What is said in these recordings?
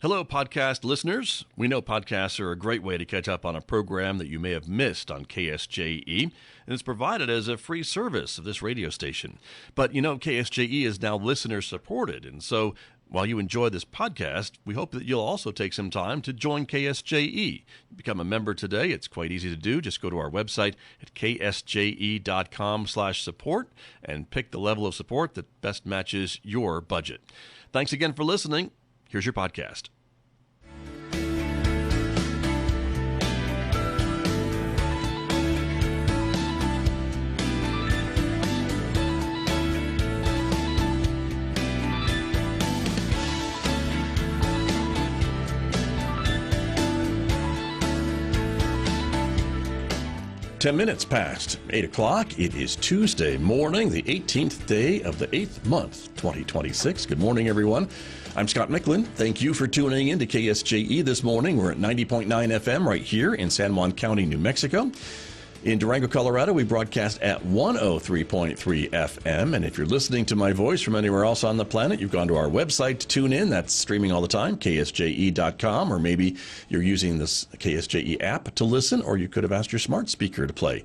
Hello, podcast listeners. We know podcasts are a great way to catch up on a program that you may have missed on KSJE, and it's provided as a free service of this radio station. But you know, KSJE is now listener-supported, and so while you enjoy this podcast, we hope that you'll also take some time to join KSJE. Become a member today. It's quite easy to do. Just go to our website at ksje.com/support and pick the level of support that best matches your budget. Thanks again for listening. Here's your podcast. 10 minutes past 8 o'clock. It is Tuesday morning, the 18th day of the 8th month, 2026. Good morning, everyone. I'm Scott Michlin. Thank you for tuning in to KSJE this morning. We're at 90.9 FM right here in San Juan County, New Mexico. In Durango, Colorado, we broadcast at 103.3 FM. And if you're listening to my voice from anywhere else on the planet, you've gone to our website to tune in. That's streaming all the time, ksje.com. Or maybe you're using this KSJE app to listen, or you could have asked your smart speaker to play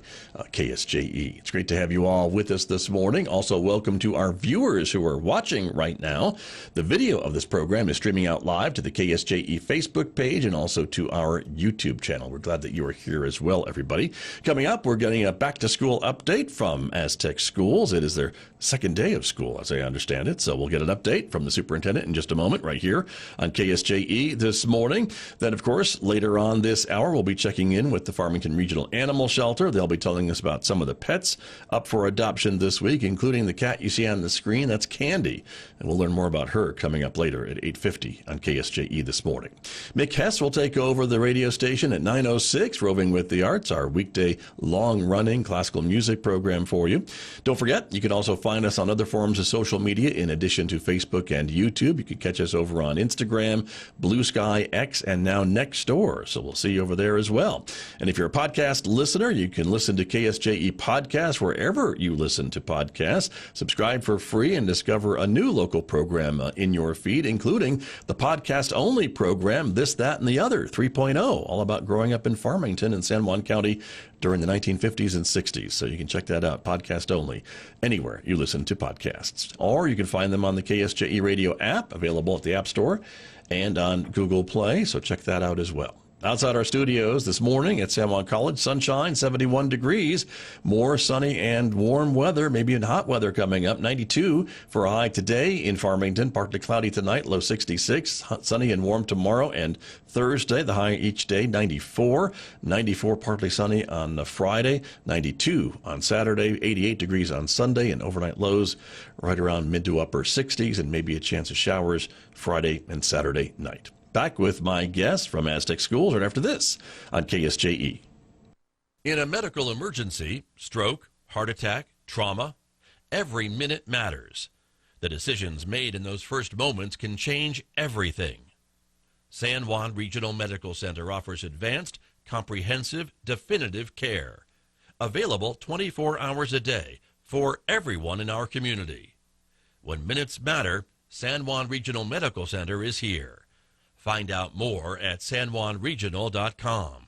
KSJE. It's great to have you all with us this morning. Also, welcome to our viewers who are watching right now. The video of this program is streaming out live to the KSJE Facebook page and also to our YouTube channel. We're glad that you are here as well, everybody. Coming up, we're getting a back-to-school update from Aztec schools. It is their second day of school, as I understand it. So we'll get an update from the superintendent in just a moment right here on KSJE this morning. Then, of course, later on this hour, we'll be checking in with the Farmington Regional Animal Shelter. They'll be telling us about some of the pets up for adoption this week, including the cat you see on the screen. That's Candy. And we'll learn more about her coming up later at 8:50 on KSJE this morning. Mick Hess will take over the radio station at 9:06, Roving with the Arts, our weekday long-running classical music program for you. Don't forget, you can also find us on other forms of social media in addition to Facebook and YouTube. You can catch us over on Instagram, Blue Sky, X, and now Nextdoor. So we'll see you over there as well. And if you're a podcast listener, you can listen to KSJE Podcasts wherever you listen to podcasts. Subscribe for free and discover a new local program in your feed, including the podcast-only program, This, That, and the Other 3.0, all about growing up in Farmington and San Juan County during the 1950s and 60s. So you can check that out, podcast only, anywhere you listen to podcasts. Or you can find them on the KSJE Radio app, available at the App Store and on Google Play. So check that out as well. Outside our studios this morning at San Juan College, sunshine, 71 degrees, more sunny and warm weather, maybe in hot weather coming up. 92 for a high today in Farmington, partly cloudy tonight, low 66, sunny and warm tomorrow and Thursday, the high each day, 94. 94 partly sunny on Friday, 92 on Saturday, 88 degrees on Sunday, and overnight lows right around mid to upper 60s, and maybe a chance of showers Friday and Saturday night. Back with my guests from Aztec schools right after this on KSJE. In a medical emergency, stroke, heart attack, trauma, every minute matters. The decisions made in those first moments can change everything. San Juan Regional Medical Center offers advanced, comprehensive, definitive care. Available 24 hours a day for everyone in our community. When minutes matter, San Juan Regional Medical Center is here. Find out more at sanjuanregional.com.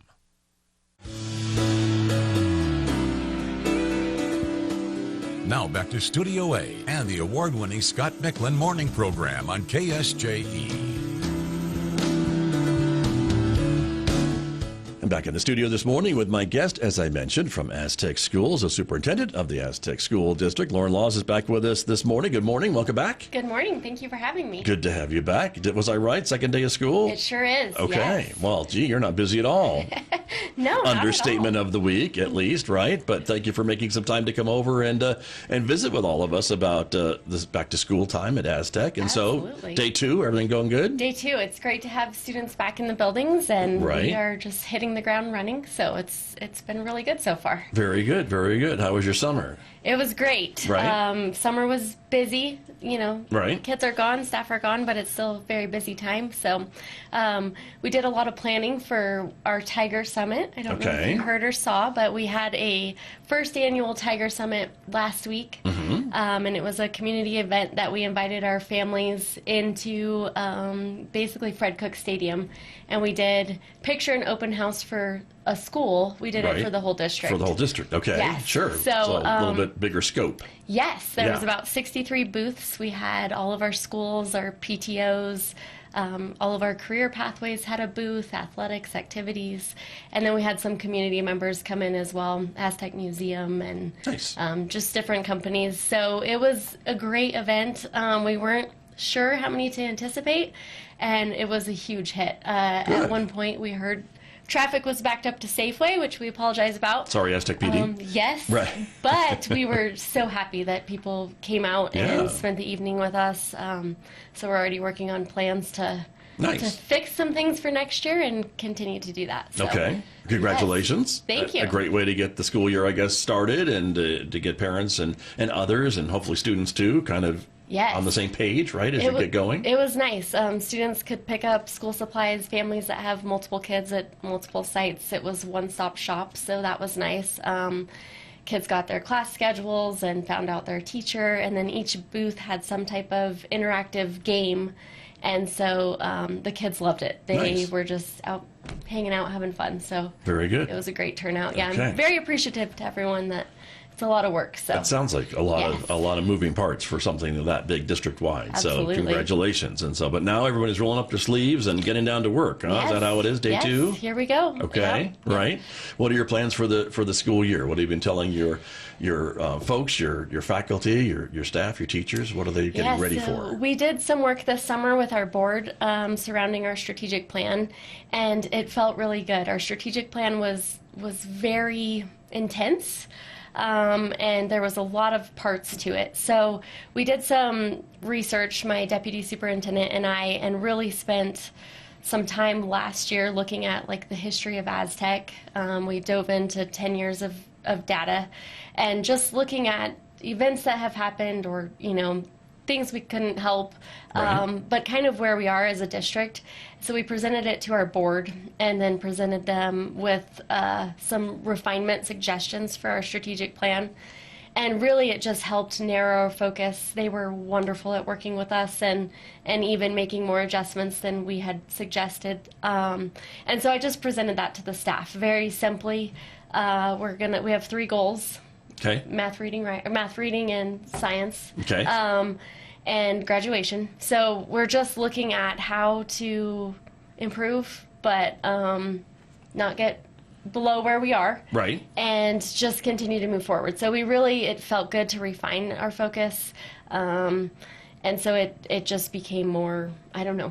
Now back to Studio A and the award-winning Scott Michlin Morning Program on KSJE. I'm back in the studio this morning with my guest, as I mentioned, from Aztec Schools, the superintendent of the Aztec School District. Lauren Laws is back with us this morning. Good morning. Welcome back. Good morning. Thank you for having me. Good to have you back. Was I right? Second day of school? It sure is. Okay. Yes. Well, gee, you're not busy at all. No, Understatement not at all. of the week, at least, right? But thank you for making some time to come over and visit with all of us about this back to school time at Aztec. And Absolutely. So, day two, everything going good? Day two. It's great to have students back in the buildings, and Right. we are just hitting the the ground running. So it's been really good so far. Very good, very good. How was your summer? It was great. Right. Summer was busy, Right. Kids are gone, staff are gone, but it's still a very busy time. So we did a lot of planning for our Tiger Summit. I don't know if you heard or saw, but we had a first annual Tiger Summit last week. And it was a community event that we invited our families into basically Fred Cook Stadium. And we did picture an open house for a school. We did it for the whole district. For the whole district, okay. Yes. Sure. So a little bit bigger scope. Yes, there was about 63 booths. We had all of our schools, our PTOs, all of our career pathways had a booth, athletics, activities, and then we had some community members come in as well, Aztec Museum and just different companies. So it was a great event. We weren't sure how many to anticipate, and it was a huge hit. At one point we heard traffic was backed up to Safeway, which we apologize about. Sorry, Aztec PD. Yes, right. But we were so happy that people came out and spent the evening with us. So we're already working on plans to fix some things for next year and continue to do that. So, okay. Congratulations. Yes. Thank you. A great way to get the school year, I guess, started and to get parents and others and hopefully students too kind of on the same page, right, as you get going? It was nice. Students could pick up school supplies, families that have multiple kids at multiple sites. It was one-stop shop, so that was nice. Kids got their class schedules and found out their teacher, and then each booth had some type of interactive game, and so the kids loved it. They were just out hanging out, having fun, so very good. It was a great turnout. Yeah, I'm very appreciative to everyone that it's a lot of work. So that sounds like a lot of moving parts for something that big district wide. Absolutely. So congratulations. And so, but now everybody's rolling up their sleeves and getting down to work. Huh? Yes. Is that how it is? Day two. Here we go. Okay. Right. What are your plans for the school year? What have you been telling your folks, your faculty, your staff, your teachers? What are they getting ready for? We did some work this summer with our board surrounding our strategic plan, and it felt really good. Our strategic plan was very intense. And there was a lot of parts to it. So we did some research, my deputy superintendent and I, and really spent some time last year looking at like the history of Aztec. We dove into 10 years of data and just looking at events that have happened or, things we couldn't help, but kind of where we are as a district. So we presented it to our board and then presented them with some refinement suggestions for our strategic plan. And really it just helped narrow our focus. They were wonderful at working with us and even making more adjustments than we had suggested. And so I just presented that to the staff very simply. We have 3 goals. Okay. Math, reading, and science. Okay. And graduation. So we're just looking at how to improve, but not get below where we are. Right. And just continue to move forward. So it felt good to refine our focus. And so it just became more,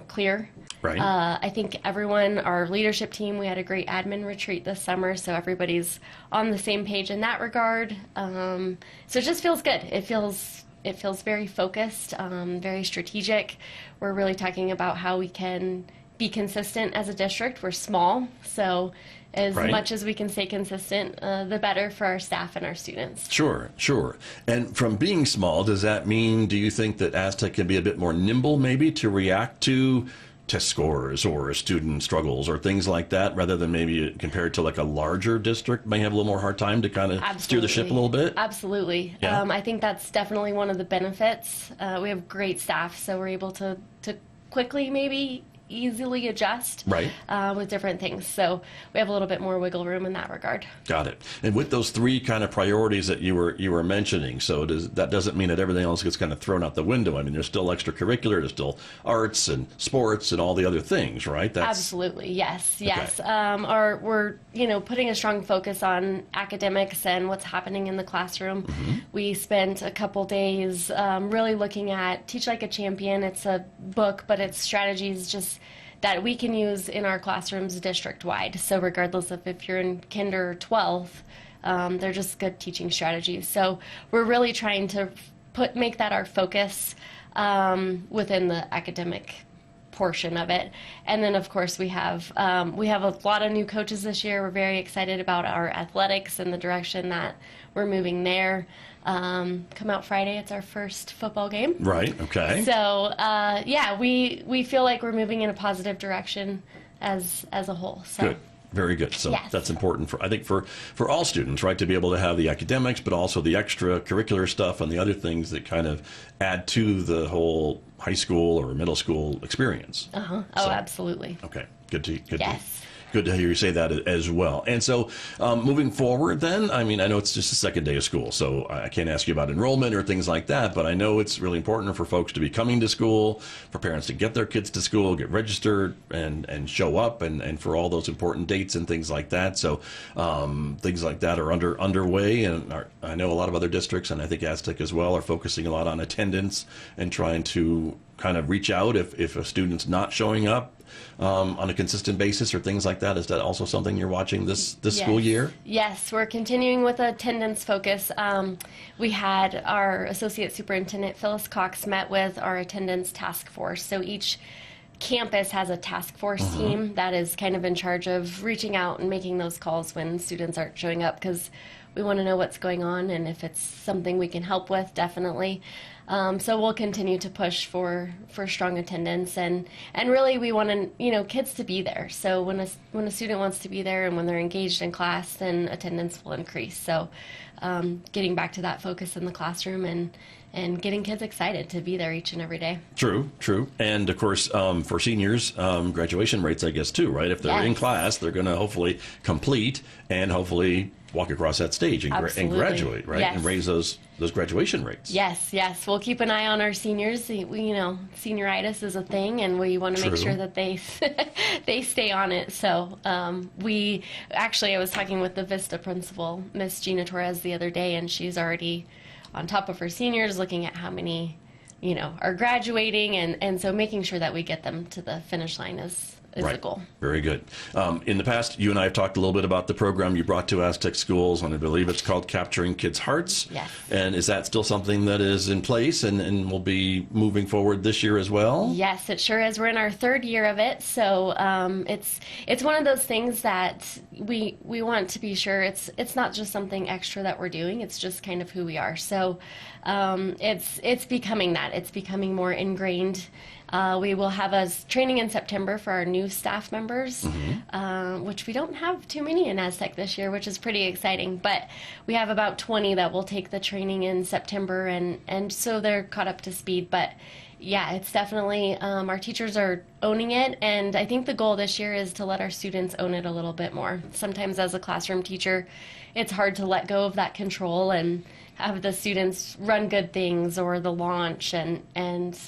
clear. Right. I think our leadership team, we had a great admin retreat this summer, so everybody's on the same page in that regard. So it just feels good. It feels very focused, very strategic. We're really talking about how we can be consistent as a district. We're small, so as much as we can stay consistent, the better for our staff and our students. Sure. And from being small, do you think that Aztec can be a bit more nimble maybe to react to test scores or student struggles or things like that, rather than maybe compared to like a larger district may have a little more hard time to kind of steer the ship a little bit? Absolutely. Yeah. I think that's definitely one of the benefits. We have great staff, so we're able to quickly maybe easily adjust with different things. So we have a little bit more wiggle room in that regard. Got it. And with those 3 kind of priorities that you were mentioning, so that doesn't mean that everything else gets kind of thrown out the window. I mean, there's still extracurricular, there's still arts and sports and all the other things, right? Absolutely, yes. We're putting a strong focus on academics and what's happening in the classroom. Mm-hmm. We spent a couple days really looking at Teach Like a Champion. It's a book, but it's strategies just that we can use in our classrooms district-wide. So regardless of if you're in kinder or 12th, they're just good teaching strategies. So we're really trying to make that our focus within the academic portion of it. And then, of course, we have a lot of new coaches this year. We're very excited about our athletics and the direction that we're moving there. Come out Friday, it's our first football game. Right, okay. So, we feel like we're moving in a positive direction as a whole. So. Good. Very good. So yes. That's important I think for all students, right, to be able to have the academics, but also the extracurricular stuff and the other things that kind of add to the whole high school or middle school experience. Uh-huh. Oh, absolutely. Okay. Good Yes. Good to hear you say that as well. And so moving forward then, I mean, I know it's just the second day of school, so I can't ask you about enrollment or things like that, but I know it's really important for folks to be coming to school, for parents to get their kids to school, get registered, and show up, and for all those important dates and things like that. So things like that are underway, and I know a lot of other districts, and I think Aztec as well, are focusing a lot on attendance and trying to kind of reach out if a student's not showing up on a consistent basis or things like that. Is that also something you're watching this yes. school year? Yes, we're continuing with attendance focus. We had our Associate Superintendent, Phyllis Cox, met with our attendance task force. So each campus has a task force team that is kind of in charge of reaching out and making those calls when students aren't showing up, because we want to know what's going on, and if it's something we can help with, definitely. So we'll continue to push for strong attendance, and really we want kids to be there. So when a student wants to be there and when they're engaged in class, then attendance will increase. So getting back to that focus in the classroom and getting kids excited to be there each and every day. True. And of course, for seniors, graduation rates, I guess, too, right? If they're in class, they're going to hopefully complete and hopefully walk across that stage and graduate, right? Yes. And raise those graduation rates. Yes. We'll keep an eye on our seniors. Senioritis is a thing, and we want to make sure that they they stay on it. So I was talking with the Vista principal, Miss Gina Torres, the other day, and she's already on top of her seniors, looking at how many, are graduating, and so making sure that we get them to the finish line is the goal. Very good. In the past, you and I have talked a little bit about the program you brought to Aztec schools, and I believe it's called Capturing Kids' Hearts. Yes. And is that still something that is in place and will be moving forward this year as well? Yes, it sure is. We're in our third year of it, so it's one of those things that we want to be sure it's not just something extra that we're doing. It's just kind of who we are. So it's becoming that. It's becoming more ingrained. We will have a training in September for our new staff members, which we don't have too many in Aztec this year, which is pretty exciting. But we have about 20 that will take the training in September, and so they're caught up to speed. But yeah, it's definitely, our teachers are owning it, and I think the goal this year is to let our students own it a little bit more. Sometimes as a classroom teacher, it's hard to let go of that control and have the students run good things or the launch,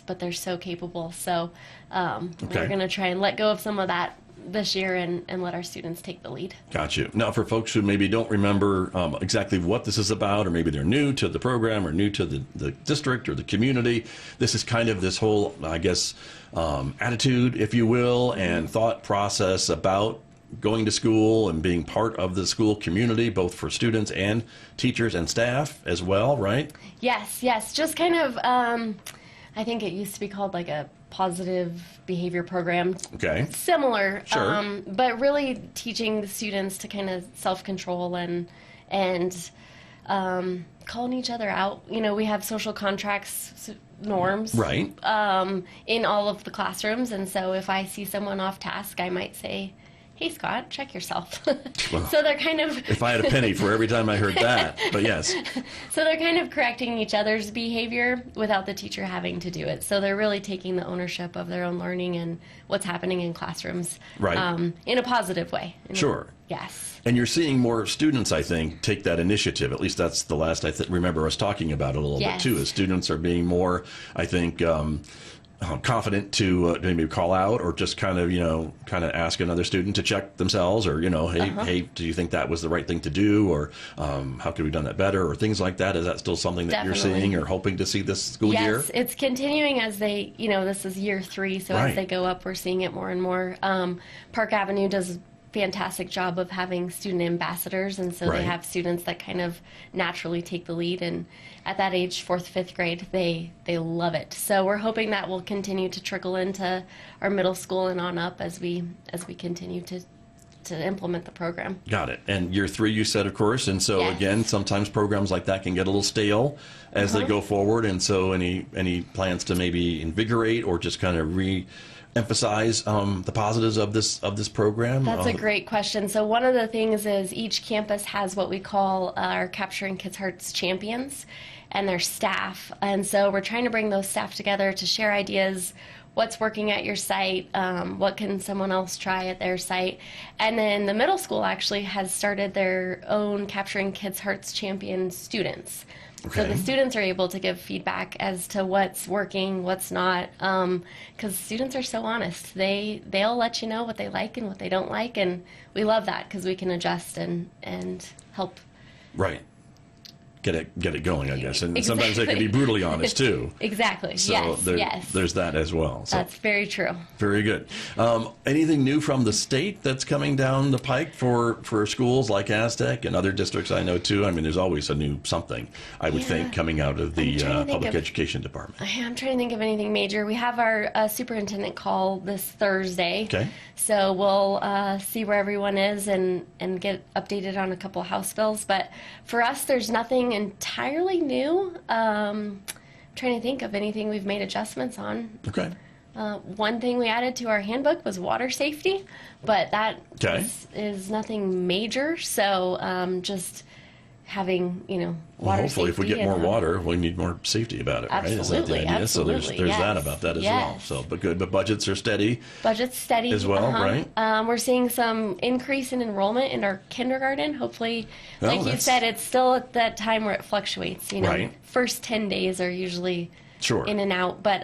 but they're so capable. So we're going to try and let go of some of that this year and let our students take the lead. Got you. Now, for folks who maybe don't remember exactly what this is about, or maybe they're new to the program or new to the district or the community, this is kind of this whole, I guess, attitude, if you will, and thought process about going to school and being part of the school community, both for students and teachers and staff as well, right? Yes. Just kind of, I think it used to be called like a positive behavior program. Okay. Similar. Sure. But really teaching the students to kind of self-control and calling each other out. We have social contracts, norms. Right. In all of the classrooms. And so if I see someone off task, I might say, "Hey, Scott, check yourself." Well, so they're kind of... if I had a penny for every time I heard that, but yes. So they're kind of correcting each other's behavior without the teacher having to do it. So they're really taking the ownership of their own learning and what's happening in classrooms, right. In a positive way. Sure. Yes. And you're seeing more students, I think, take that initiative. At least that's the last I remember us talking about it a little bit, too, as students are being more, I think... confident to maybe call out or just kind of ask another student to check themselves, or hey, do you think that was the right thing to do, or how could we have done that better, or things like that? Is that still something that you're seeing or hoping to see this school year? Yes, it's continuing as this is year 3, so as they go up, we're seeing it more and more. Park Avenue does fantastic job of having student ambassadors, and so Right. they have students that kind of naturally take the lead, and at that age, 4th, 5th grade, they love it. So we're hoping that will continue to trickle into our middle school and on up as we continue to implement the program. Got it. And year 3, you said, of course. And so, Yes. again, sometimes programs like that can get a little stale as they go forward. And so any plans to maybe invigorate or just kind of re-emphasize the positives of this program? That's a great question. So one of the things is each campus has what we call our Capturing Kids' Hearts champions and their staff. And so we're trying to bring those staff together to share ideas. What's working at your site? What can someone else try at their site? And then the middle school actually has started their own Capturing Kids' Hearts champion students. So the students are able to give feedback as to what's working, what's not, because students are so honest. They'll let you know what they like and what they don't like, and we love that because we can adjust and help. Right. Get it going, I guess. And Exactly. sometimes they can be brutally honest, too. Exactly. So yes. there's that as well. So. That's very true. Very good. Anything new from the state that's coming down the pike for schools like Aztec and other districts I know, too? I mean, there's always a new something, I would think, coming out of the public education department. I'm trying to think of anything major. We have our superintendent call this Thursday. Okay. So we'll see where everyone is and get updated on a couple House bills. But for us, there's nothing entirely new. Trying to think of anything we've made adjustments on. Okay. One thing we added to our handbook was water safety, but that is nothing major. So just having, water hopefully, safety. if we get more water, we need more safety about it, right? Is that the Absolutely, idea? absolutely, So there's that about that as well. So, but good. But budgets are steady. Budget's steady as well, right? We're seeing some increase in enrollment in our kindergarten. Hopefully, Well, like you said, it's still at that time where it fluctuates. Right. First 10 days are usually Sure. in and out. But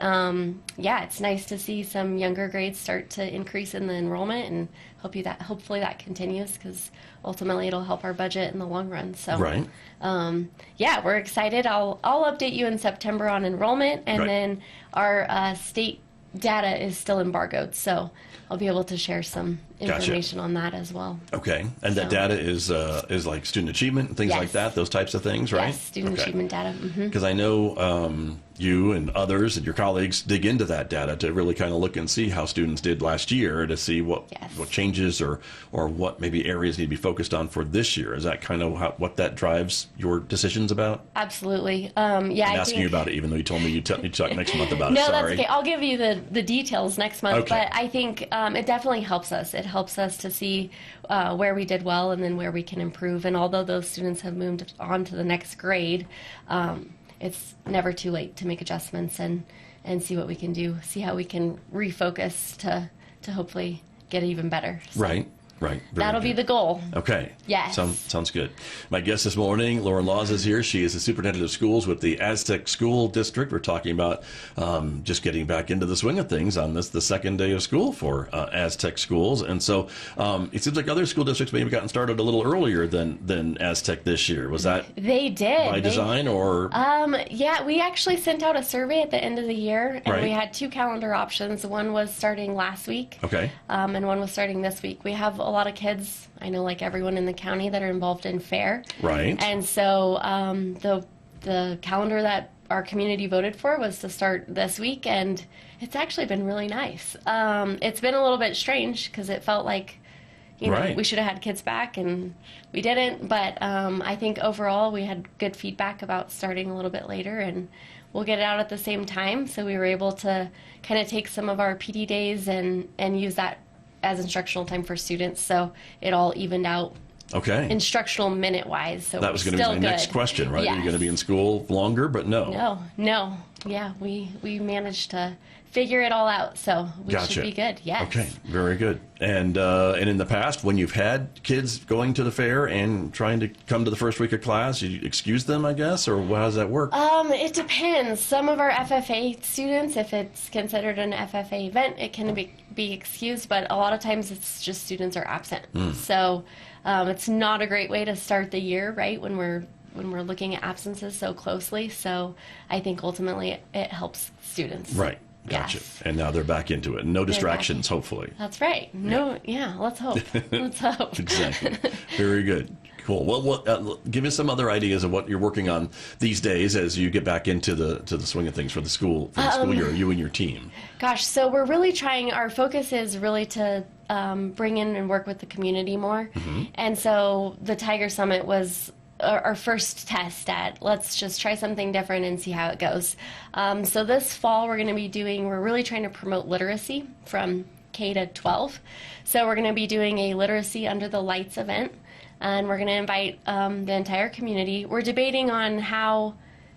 it's nice to see some younger grades start to increase in the enrollment, and hopefully that continues because ultimately it'll help our budget in the long run. So Right. we're excited. I'll update you in September on enrollment, and then our state data is still embargoed, so I'll be able to share some information on that as well. Okay, and that data is like student achievement and things like that, those types of things, right? Yes, student achievement data. Because I know you and others and your colleagues dig into that data to really kind of look and see how students did last year to see what changes or what maybe areas need to be focused on for this year. Is that kind of what that drives your decisions about? Absolutely. I'm asking you about it, even though you told me you'd talk next month about it. No, Sorry. that's okay. I'll give you the details next month. Okay. But I think it definitely helps us. It helps us to see where we did well and then where we can improve. And although those students have moved on to the next grade, it's never too late to make adjustments and see what we can do, see how we can refocus to hopefully get even better. So. Right. Very That'll be good. the goal. Okay. Yes. Sounds good. My guest this morning, Lauren Laws, is here. She is the superintendent of schools with the Aztec School District. We're talking about just getting back into the swing of things on the second day of school for Aztec schools. And so it seems like other school districts may have gotten started a little earlier than Aztec this year. Was that They did. by design or? We actually sent out a survey at the end of the year, and Right. we had 2 calendar options. One was starting last week, Okay. and one was starting this week. We have a lot of kids, I know like everyone in the county, that are involved in FAIR. Right. And so the calendar that our community voted for was to start this week, and it's actually been really nice. It's been a little bit strange because it felt like, we should have had kids back, and we didn't. But I think overall we had good feedback about starting a little bit later, and we'll get it out at the same time. So we were able to kind of take some of our PD days and use that as instructional time for students, so it all evened out. Okay. Instructional minute-wise, so That was going to be my next question, right? Yes. Are you going to be in school longer? But no. No. Yeah, we managed to figure it all out, so we should be good. Yes. Okay, very good. And in the past, when you've had kids going to the fair and trying to come to the first week of class, you excuse them, I guess, or how does that work? It depends. Some of our FFA students, if it's considered an FFA event, it can be excused, but a lot of times it's just students are absent. So it's not a great way to start the year, right, when we're looking at absences so closely. So I think ultimately it helps students. Right. Gotcha. Yes. And now they're back into it. No distractions, hopefully. That's right. No, yeah, let's hope. Let's hope. Exactly. Very good. Cool. Well, give us some other ideas of what you're working on these days as you get back into the swing of things for the school year, you and your team. Gosh, so we're really trying. Our focus is really to bring in and work with the community more. And so the Tiger Summit was our first test at let's just try something different and see how it goes. So this fall we're really trying to promote literacy from K to 12. So we're going to be doing a Literacy Under the Lights event, and we're going to invite the entire community. We're debating on how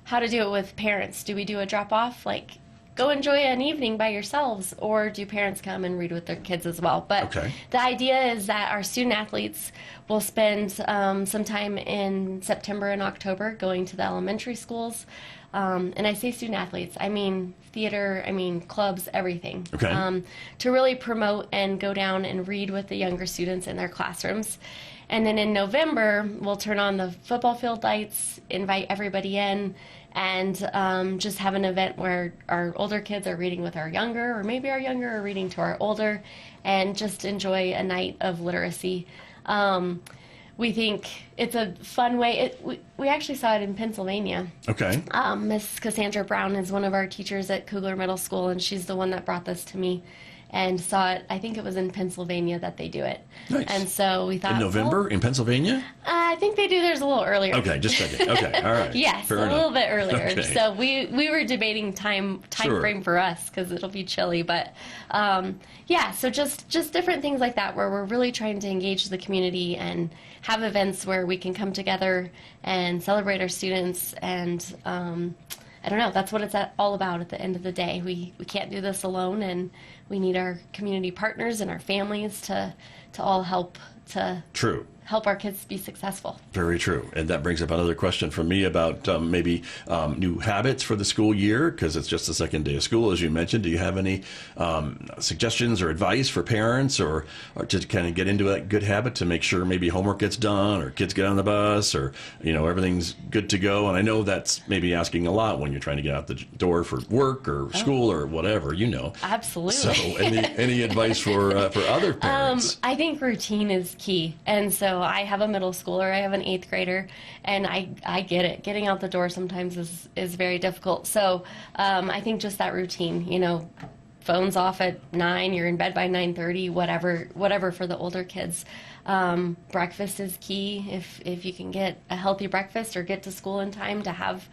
to do it with parents. Do we do a drop-off, like go enjoy an evening by yourselves, or do parents come and read with their kids as well? But the idea is that our student athletes will spend some time in September and October going to the elementary schools. And I say student athletes, I mean theater, I mean clubs, everything. To really promote and go down and read with the younger students in their classrooms. And then in November, we'll turn on the football field lights, invite everybody in, and just have an event where our older kids are reading with our younger, or maybe our younger are reading to our older, and just enjoy a night of literacy. We think it's a fun way. We actually saw it in Pennsylvania. Miss Cassandra Brown is one of our teachers at Kugler Middle School, and she's the one that brought this to me. And saw it, I think it was in Pennsylvania that they do it. Nice. And so we thought... In November in Pennsylvania? I think they do theirs a little earlier. Okay, just checking. Okay, all right. Yes, Fair enough. little bit earlier. Okay. So we were debating time frame for us because it'll be chilly. But so just different things like that where we're really trying to engage the community and have events where we can come together and celebrate our students. And I don't know, that's what it's all about at the end of the day. We can't do this alone, and we need our community partners and our families to all help help our kids be successful. Very true. And that brings up another question from me about maybe new habits for the school year, because it's just the second day of school, as you mentioned. Do you have any suggestions or advice for parents or to kind of get into a good habit to make sure maybe homework gets done or kids get on the bus or, everything's good to go? And I know that's maybe asking a lot when you're trying to get out the door for work or school or whatever, Absolutely. So any advice for other parents? I think routine is key. And so I have a middle schooler, I have an 8th grader, and I get it. Getting out the door sometimes is very difficult. So I think just that routine, phones off at 9, you're in bed by 9:30, whatever for the older kids. Breakfast is key. If you can get a healthy breakfast or get to school in time to have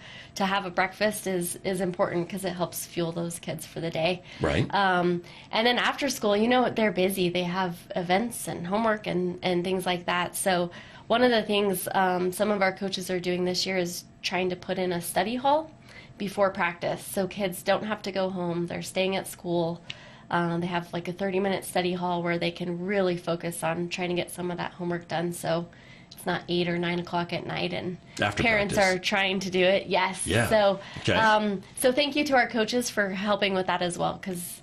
a breakfast is important because it helps fuel those kids for the day. Right. And then after school, they're busy. They have events and homework and things like that. So one of the things some of our coaches are doing this year is trying to put in a study hall before practice. So kids don't have to go home. They're staying at school. They have like a 30-minute study hall where they can really focus on trying to get some of that homework done. So it's not 8 or 9 o'clock at night and after parents practice. Are trying to do it. Yes. Yeah. So, okay. So thank you to our coaches for helping with that as well, because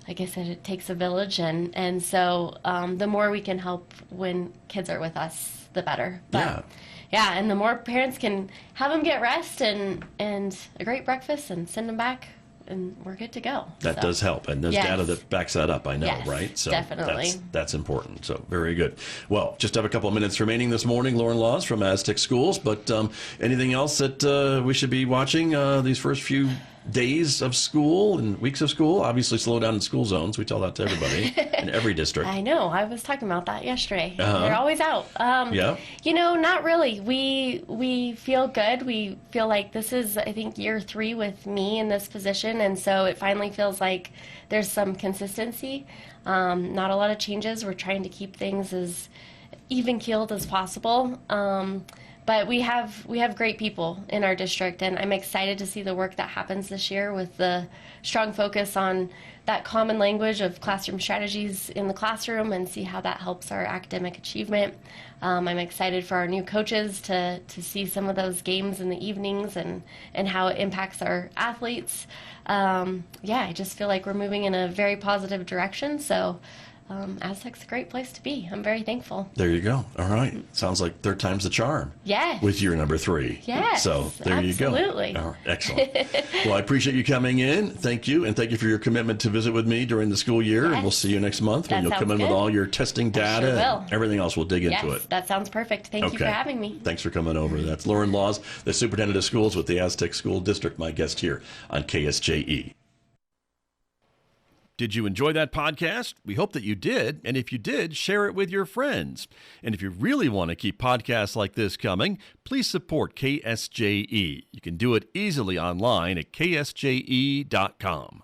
like I said, it takes a village. And so the more we can help when kids are with us, the better. But, yeah, and the more parents can have them get rest and a great breakfast and send them back, and we're good to go. That does help, and there's data that backs that up, I know, right? So definitely. That's important, so very good. Well, just have a couple of minutes remaining this morning. Lauren Laws from Aztec Schools, but anything else that we should be watching these first few days of school and weeks of school? Obviously slow down in school zones. We tell that to everybody in every district. I know. I was talking about that yesterday. They're always out. Not really. We feel good. We feel like this is, I think, year 3 with me in this position, and so it finally feels like there's some consistency. Not a lot of changes. We're trying to keep things as even-keeled as possible. But we have great people in our district, and I'm excited to see the work that happens this year with the strong focus on that common language of classroom strategies in the classroom and see how that helps our academic achievement. I'm excited for our new coaches to see some of those games in the evenings and how it impacts our athletes. I just feel like we're moving in a very positive direction. So Aztec's a great place to be. I'm very thankful. There you go. All right. Sounds like third time's the charm. Yes. With year number 3. Yes. So there you go. Absolutely. All right, excellent. Well, I appreciate you coming in. Thank you. And thank you for your commitment to visit with me during the school year. Yes. And we'll see you next month when That you'll come in sounds with good. all your testing data sure will. and everything else. We'll dig into Yes, it. that sounds perfect. Thank you for having me. Thanks for coming over. That's Lauren Laws, the Superintendent of Schools with the Aztec School District, my guest here on KSJE. Did you enjoy that podcast? We hope that you did. And if you did, share it with your friends. And if you really want to keep podcasts like this coming, please support KSJE. You can do it easily online at ksje.com.